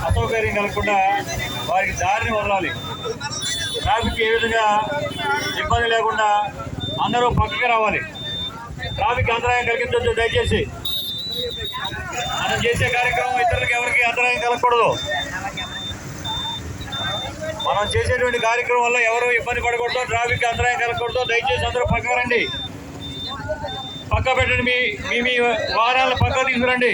అసౌకర్యం కలగకుండా వారికి దారిని వదలాలి. ట్రాఫిక్ ఏ విధంగా ఇబ్బంది లేకుండా అందరూ పక్కకి రావాలి. ట్రాఫిక్ అంతరాయం కలిగించొద్దు. దయచేసి మనం చేసే కార్యక్రమం ఇతరులకు ఎవరికి అంతరాయం కలగకూడదు. మనం చేసేటువంటి కార్యక్రమం వల్ల ఎవరు ఇబ్బంది పడకూడదు, ట్రాఫిక్ అంతరాయం కలగకూడదు. దయచేసి అందరూ పక్కకు రండి, పక్క పెట్టండి. మీ మీ వాహనాలను పక్క తీసుకురండి.